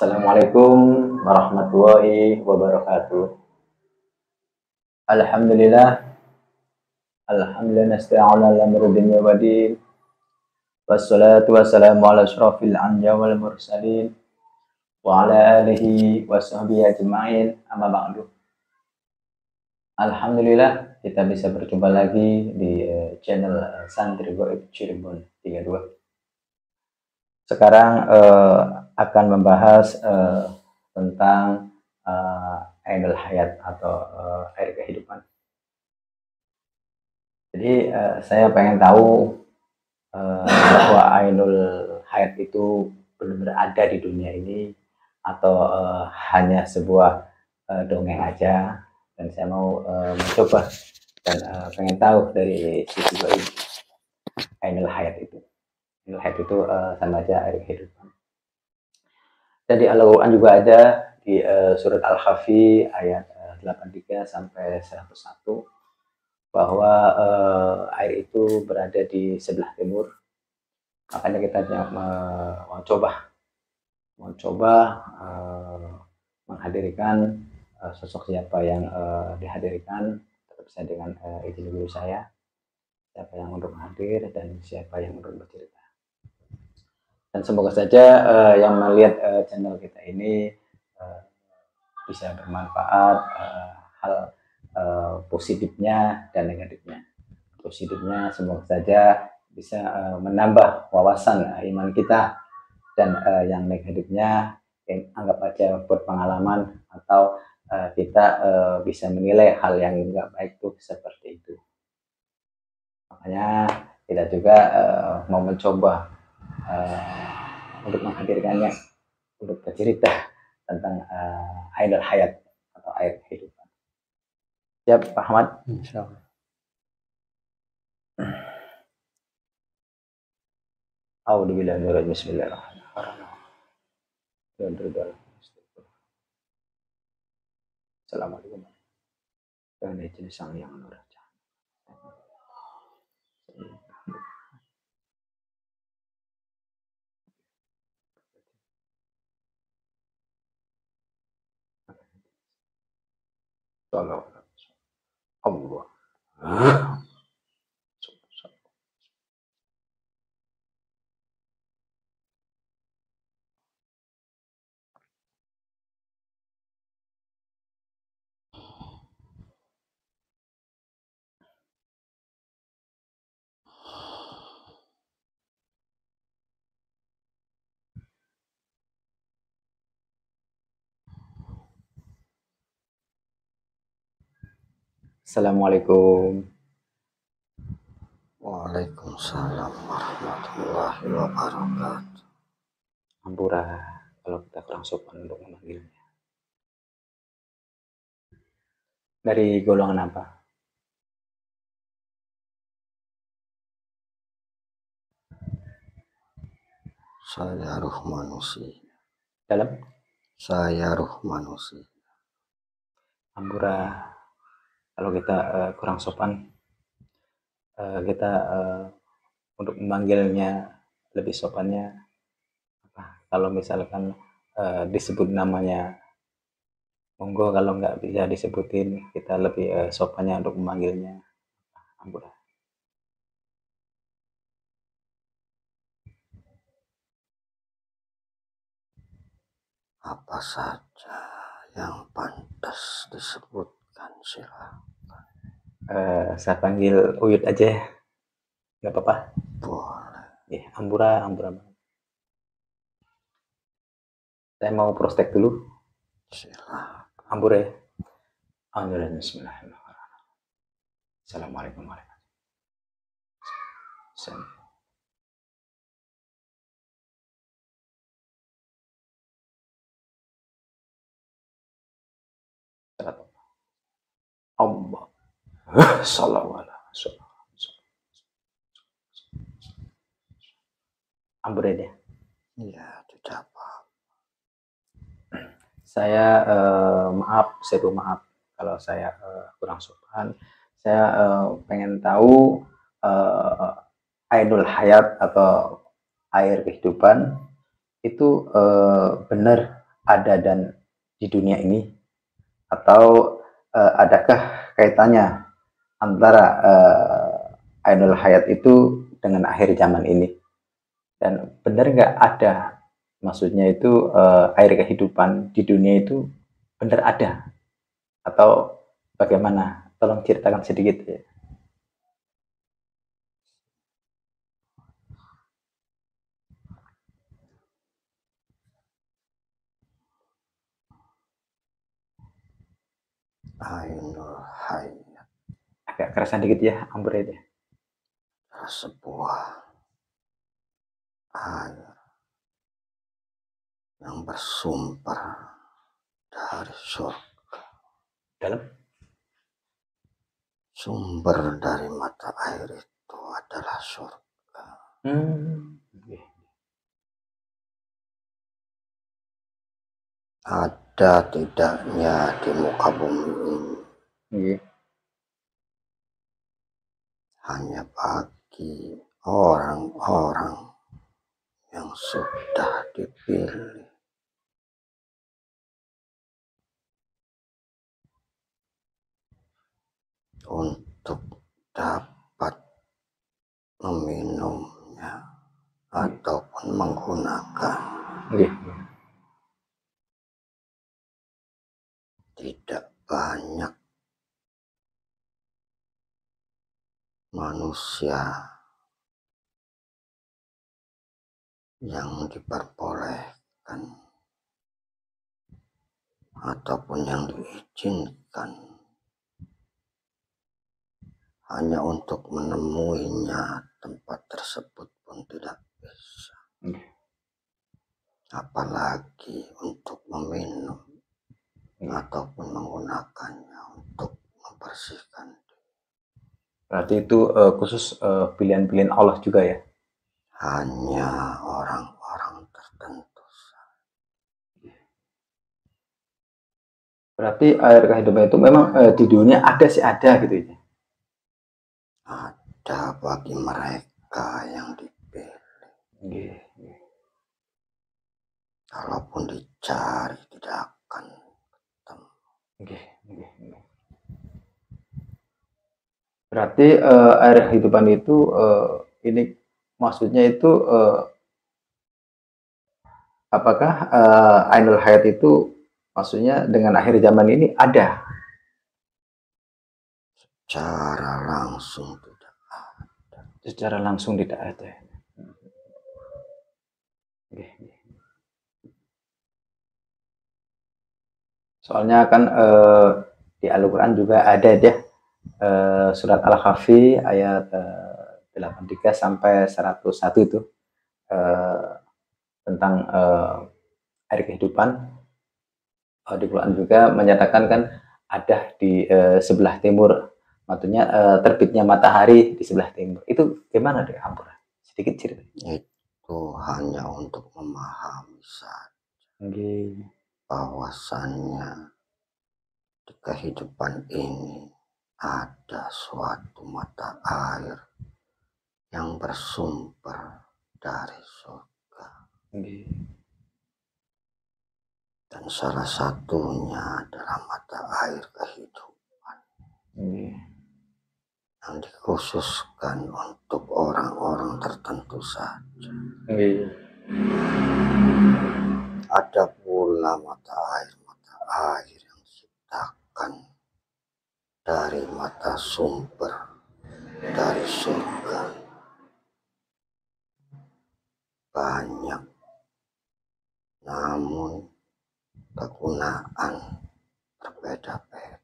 Assalamualaikum warahmatullahi wabarakatuh. Alhamdulillah, alhamdulillah nasta'inu ala amri dunya wa din. Wassalatu wassalamu ala asyrafil anbiya wal mursalin wa ala alihi wa sahbihi ajma'in. Amma ba'du. Alhamdulillah kita bisa berjumpa lagi di channel Santri Goib Cirebon 32. Sekarang akan membahas tentang Ainul Hayat atau air kehidupan. Jadi saya pengen tahu bahwa Ainul Hayat itu benar-benar ada di dunia ini atau hanya sebuah dongeng aja, dan saya mau mencoba dan pengen tahu dari sisi goib Ainul Hayat itu. Ainul Hayat itu sama aja air kehidupan. Dan di Al-Quran juga ada di surat Al-Kahfi ayat 83 sampai 101 bahwa air itu berada di sebelah timur. Makanya kita mau coba menghadirkan sosok siapa yang dihadirkan, tetap saya dengan izin guru saya, siapa yang untuk hadir dan siapa yang untuk bercerita. Dan semoga saja yang melihat channel kita ini bisa bermanfaat, hal positifnya dan negatifnya. Positifnya semoga saja bisa menambah wawasan iman kita, dan yang negatifnya anggap aja buat pengalaman atau kita bisa menilai hal yang enggak baik itu seperti itu. Makanya kita juga mau mencoba untuk menghadirkannya, untuk bercerita tentang Ainul Hayat atau air kehidupan. Siap Pak Ahmad? Insyaallah. A'udzubillahi minasy Bismillahirrahmanirrahim. Assalamualaikum. Dan jenis sang yang nurja. Allah. Assalamualaikum. Waalaikumsalam warahmatullahi wabarakatuh. Ampura kalau kita kurang sopan untuk memanggilnya. Dari golongan apa? Saya ruh manusia. Dalam? Saya ruh manusia. Ampura kalau kita kurang sopan, kita untuk memanggilnya lebih sopannya apa? Kalau misalkan disebut namanya, monggo. Kalau nggak bisa disebutin, kita lebih sopannya untuk memanggilnya Ampura. Apa saja yang pantas disebutkan silakan. Saya panggil Uyut aja, nggak apa-apa? Boleh. Ya, Ampura banget. Saya mau prospek dulu. Silakan. Ampura ya. Alhamdulillah, bismillahirrahmanirrahim. Assalamualaikum warahmatullahi wabarakatuh. Allah. Salawat. Ampura deh. Iya, tidak apa. Saya maaf kalau saya kurang sopan. Saya pengen tahu Ainul Hayat atau air kehidupan itu benar ada dan di dunia ini, atau adakah kaitannya antara Ainul Hayat itu dengan akhir zaman ini? Dan benar nggak ada, maksudnya itu air kehidupan di dunia itu benar ada atau bagaimana? Tolong ceritakan sedikit ya. Ainul Hayat Agak kerasan dikit ya, ampun ya. sebuah air yang bersumber dari surga. Dalam? Sumber dari mata air itu adalah surga. Okay. Ada tidaknya di muka bumi ini Okay. hanya bagi orang-orang yang sudah dipilih untuk dapat meminumnya ataupun menggunakan. Okay. Tidak banyak manusia yang diperbolehkan ataupun yang diizinkan hanya untuk menemuinya. Tempat tersebut pun tidak bisa, apalagi untuk meminum ataupun menggunakannya untuk membersihkan. Berarti itu khusus pilihan-pilihan Allah juga ya? Hanya orang-orang tertentu. Berarti air kehidupan itu memang di dunia ada sih, ada gitu ya? Ada bagi mereka yang dipilih. Okay. Kalaupun dicari tidak akan ketemu. Okay. Berarti air kehidupan itu ini maksudnya itu apakah Ainul Hayat itu maksudnya dengan akhir zaman ini ada? Secara langsung tidak ada. Secara langsung tidak ada. Okay. Soalnya kan di Al-Quran juga ada ya, surat Al-Kahfi ayat 83 sampai 101 itu tentang air kehidupan. Di Quran juga menyatakan kan ada di sebelah timur, maksudnya terbitnya matahari di sebelah timur. Itu gimana deh, ampun sedikit cerita. Itu hanya untuk memahami saja bahwasannya di kehidupan ini ada suatu mata air yang bersumber dari surga. Dan salah satunya adalah mata air kehidupan yang dikhususkan untuk orang-orang tertentu saja. Ada pula mata air yang diciptakan dari mata sumber dari surga. Banyak, namun kegunaan berbeda-beda.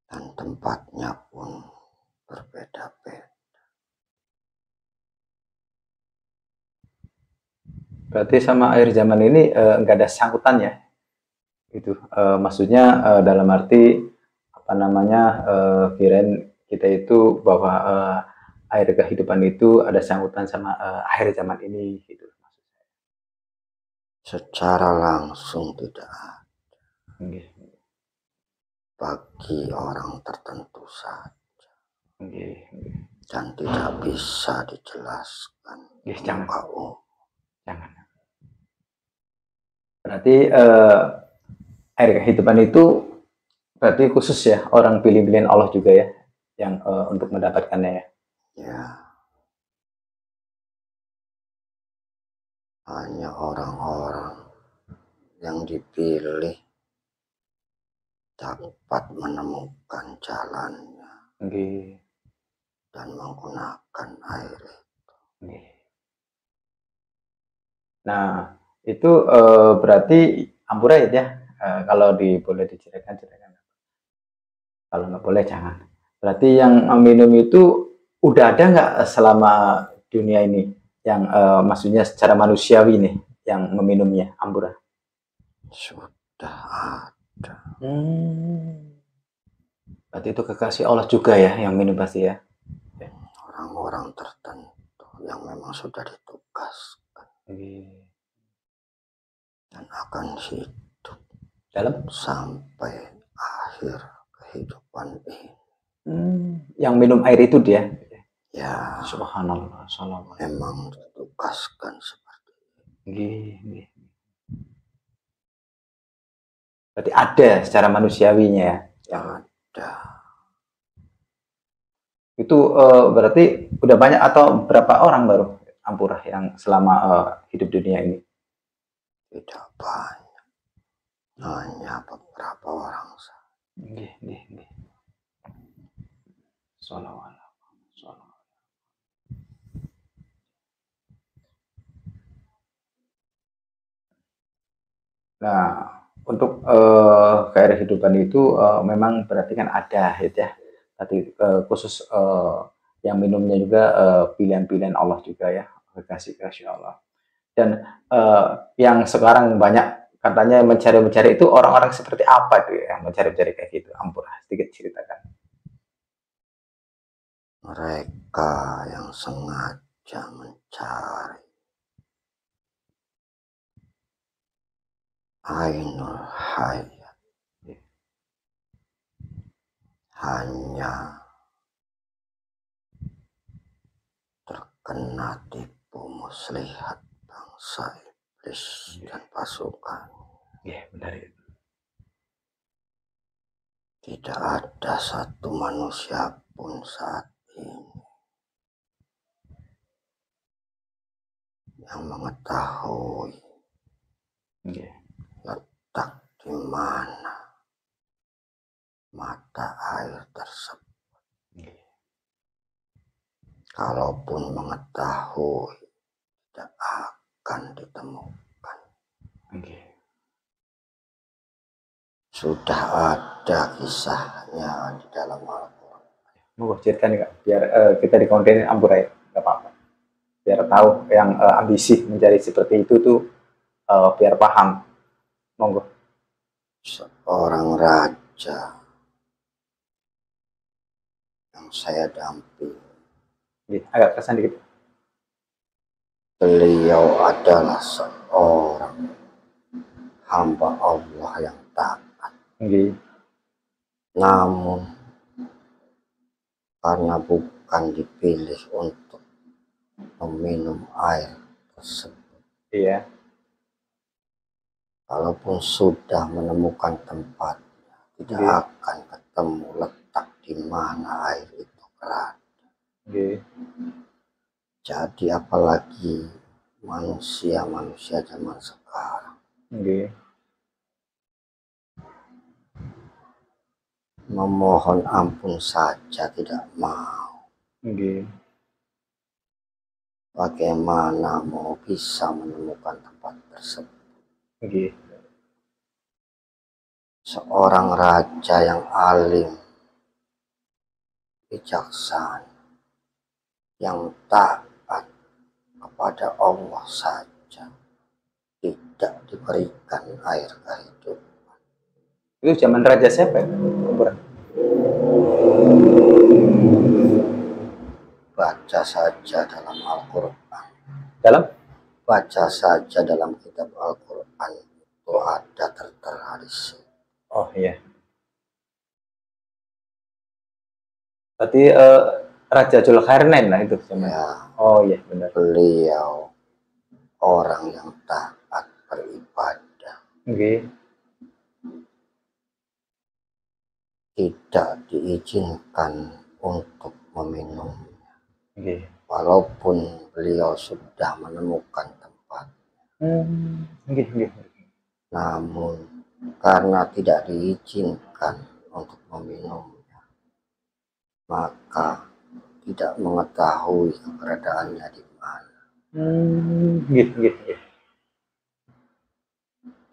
Dan tempatnya pun berbeda-beda. Berarti sama air zaman ini nggak ada sangkutan ya? Itu maksudnya dalam arti apa namanya, kirain kita itu bahwa air kehidupan itu ada sangkutan sama akhir zaman ini gitu. Secara langsung tidak ada. Bagi orang tertentu saja. Dan tidak bisa dijelaskan. Jangan. Jangan. Berarti air kehidupan itu berarti khusus ya, orang pilih-pilihan Allah juga ya, yang untuk mendapatkannya ya. Ya, hanya orang-orang yang dipilih dapat menemukan jalannya Nggih. dan menggunakan air. Nggih. Nah, itu berarti ampura ya, kalau boleh diceritakan, ceritakan. Kalau nggak boleh jangan. Berarti yang minum itu udah ada nggak selama dunia ini, yang maksudnya secara manusiawi nih, yang meminumnya ampura? Sudah ada. Berarti itu kekasih Allah juga ya yang minum pasti ya. Orang-orang tertentu yang memang sudah ditugaskan dan akan hidup Dalam sampai akhir kehidupan ini. yang minum air itu dia. Ya, Subhanallah, salam. memang ditugaskan seperti Nggih. Berarti ada secara manusiawinya ya. Yang ada. itu berarti udah banyak atau berapa orang baru ampurah yang selama hidup dunia ini? Tidak banyak, hanya beberapa orang saja. Nggih. Shalawat. Nah, untuk kehidupan itu memang berarti kan ada ya. Tadi khusus yang minumnya juga pilihan-pilihan Allah juga ya, kasih Allah. Dan yang sekarang banyak katanya mencari-mencari itu orang-orang seperti apa tuh ya, yang mencari-mencari kayak gitu? Ampun, sedikit ceritakan. Mereka yang sengaja mencari Ainul Hayat hanya terkena tipu muslihat bangsa iblis dan pasukan. Iya, benar itu. Tidak ada satu manusia pun saat ini yang mengetahui letak di mana mata air tersebut. Kalaupun mengetahui, tidak akan ditemukan. Sudah ada kisahnya di dalam Al-Quran. Mau cerita nih Kak, biar kita dikontenin ampura ya, nggak apa-apa. Biar tahu yang ambisi mencari seperti itu tuh biar paham. Monggo. Seorang raja yang saya dampingi. Agak kesan dikit. Beliau adalah seorang hamba Allah yang taat. Namun karena bukan dipilih untuk meminum air tersebut. Iya. Kalaupun sudah menemukan tempatnya, tidak akan ketemu letak di mana air itu berada. Jadi apalagi manusia zaman sekarang. Memohon ampun saja tidak mau. Bagaimana mau bisa menemukan tempat tersebut? Seorang raja yang alim, bijaksana, yang taat kepada Allah saja tidak diberikan air kehidupan. Itu zaman raja siapa ya? Baca saja dalam Al-Quran. Baca saja dalam kitab Al-Quran itu ada tertera di sini. Oh iya. Berarti Raja Zulkarnain lah itu zaman. Ya. Oh iya benar. Beliau orang yang taat beribadah tidak diizinkan untuk meminum. Walaupun beliau sudah menemukan tempat. Namun karena tidak diizinkan untuk meminumnya, maka tidak mengetahui keberadaannya di mana.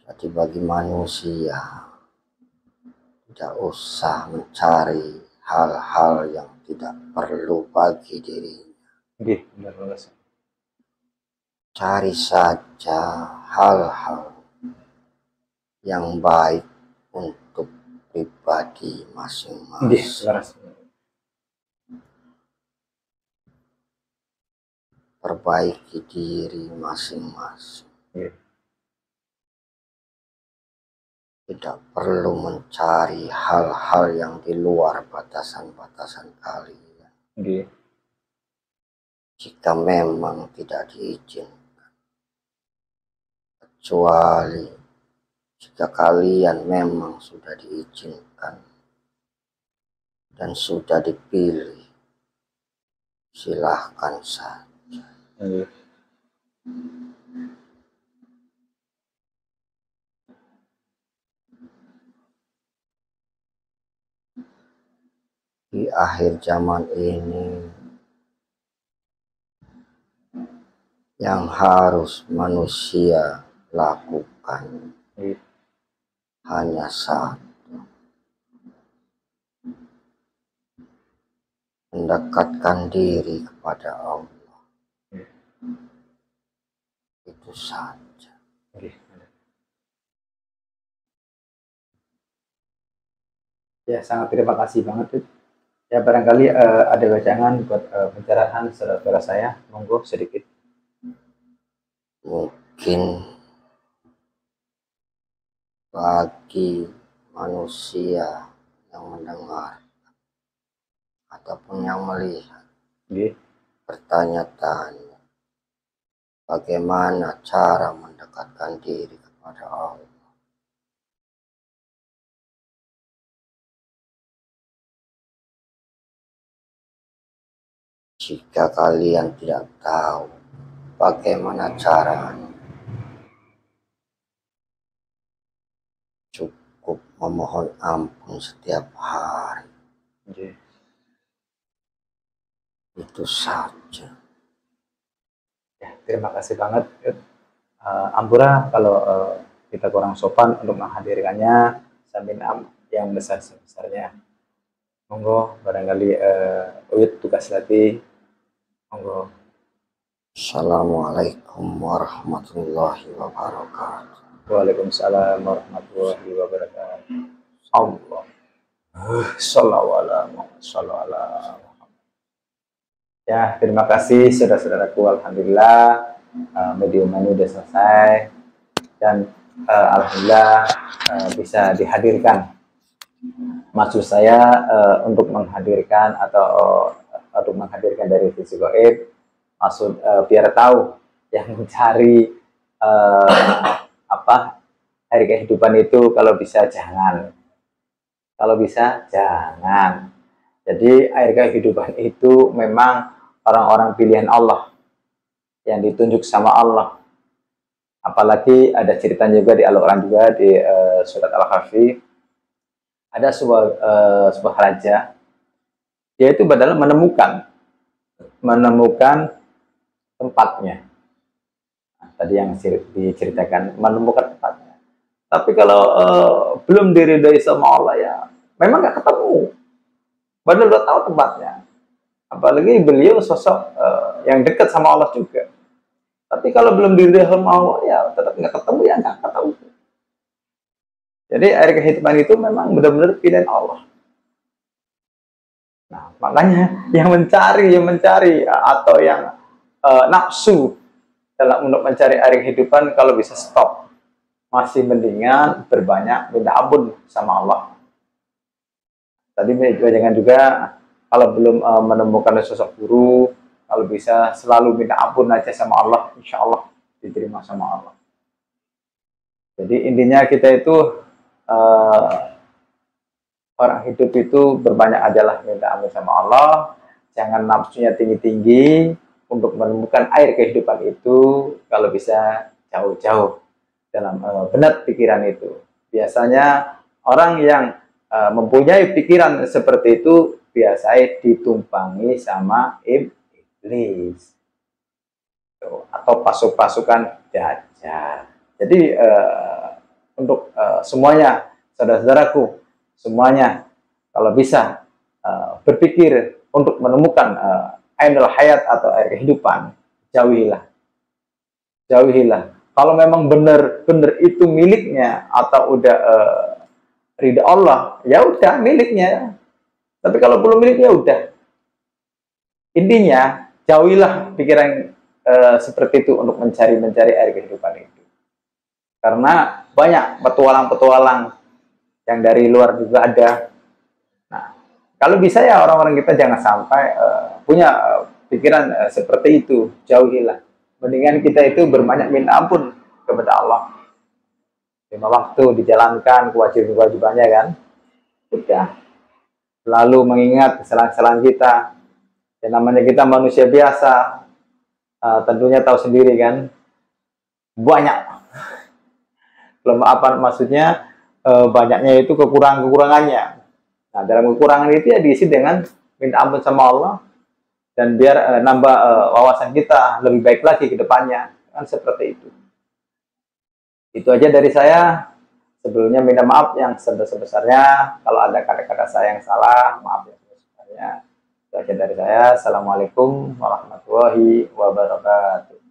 Jadi bagi manusia tidak usah mencari hal-hal yang tidak perlu bagi dirinya. Cari saja hal-hal yang baik untuk pribadi masing-masing. Perbaiki diri masing-masing. Tidak perlu mencari hal-hal yang di luar batasan-batasan kalian. Jika memang tidak diizinkan. Kecuali jika kalian memang sudah diizinkan dan sudah dipilih, silahkan saja. Di akhir zaman ini, yang harus manusia lakukan hanya satu: mendekatkan diri kepada Allah. Itu saja. Ya, sangat terima kasih banget. Ya, barangkali ada bacangan buat pencerahan saudara saya. Monggo sedikit. Mungkin bagi manusia yang mendengar ataupun yang melihat bertanya-tanya bagaimana cara mendekatkan diri kepada Allah. Jika kalian tidak tahu bagaimana caranya, cukup memohon ampun setiap hari. Itu saja. Ya, terima kasih banget. Ampura kalau kita kurang sopan untuk menghadirkannya. Saya minta yang besar-besarnya. Monggo, barangkali Uyut tugas lagi. Monggo. Assalamualaikum warahmatullahi wabarakatuh. Waalaikumsalam warahmatullahi wabarakatuh. Allah. Shallallahu. Ya, terima kasih saudara-saudaraku. Alhamdulillah medium ini sudah selesai dan alhamdulillah bisa dihadirkan. Maksud saya untuk menghadirkan atau untuk menghadirkan dari sisi gaib, maksud biar tahu yang mencari hari kehidupan itu kalau bisa jangan. Kalau bisa jangan. Jadi air kehidupan itu memang orang-orang pilihan Allah yang ditunjuk sama Allah. Apalagi ada cerita juga di Al-Quran juga di surat Al-Kahfi. Ada sebuah raja, dia itu padahal menemukan tempatnya. Nah, tadi yang diceritakan menemukan tempatnya. Tapi kalau belum diridhoi sama Allah ya, memang nggak ketemu. Padahal udah tahu tempatnya. Apalagi beliau sosok yang dekat sama Allah juga. Tapi kalau belum diridhoi sama Allah ya tetap nggak ketemu, ya nggak ketemu. Jadi air kehidupan itu memang benar-benar pilihan Allah. Nah, makanya yang mencari atau yang nafsu untuk mencari air kehidupan kalau bisa stop. Masih mendingan berbanyak minta ampun sama Allah. Tadi jangan juga kalau belum menemukan sosok guru, kalau bisa selalu minta ampun aja sama Allah, insya Allah diterima sama Allah. Jadi intinya kita itu orang hidup itu berbanyak ajalah minta ampun sama Allah, jangan nafsunya tinggi-tinggi untuk menemukan air kehidupan itu, kalau bisa jauh-jauh dalam benak pikiran itu. Biasanya orang yang mempunyai pikiran seperti itu biasanya ditumpangi sama iblis atau pasukan Dajjal. Jadi untuk semuanya, saudara-saudaraku, semuanya kalau bisa berpikir untuk menemukan ainul hayat atau air kehidupan, jauhilah. Kalau memang benar-benar itu miliknya atau udah ridha Allah, ya udah miliknya. Tapi kalau belum miliknya udah. Intinya jauhilah pikiran seperti itu untuk mencari air kehidupan itu. Karena banyak petualang-petualang yang dari luar juga ada. Nah, kalau bisa ya orang-orang kita jangan sampai punya pikiran seperti itu, jauhilah. Mendingan kita itu berbanyak minta ampun kepada Allah. 5 waktu dijalankan kewajiban-kewajibannya kan. Udah. Lalu mengingat kesalahan-kesalahan kita. Yang namanya kita manusia biasa, tentunya tahu sendiri kan, banyak. Apa maksudnya? Banyaknya itu kekurangannya. Nah, dalam kekurangan itu ya diisi dengan minta ampun sama Allah, dan biar nambah wawasan kita lebih baik lagi ke depannya, kan seperti itu. Itu aja dari saya. Sebelumnya minta maaf yang sebesar-besarnya kalau ada kata-kata saya yang salah, maaf yang sebesar-besarnya. Itu aja dari saya. Assalamualaikum warahmatullahi wabarakatuh.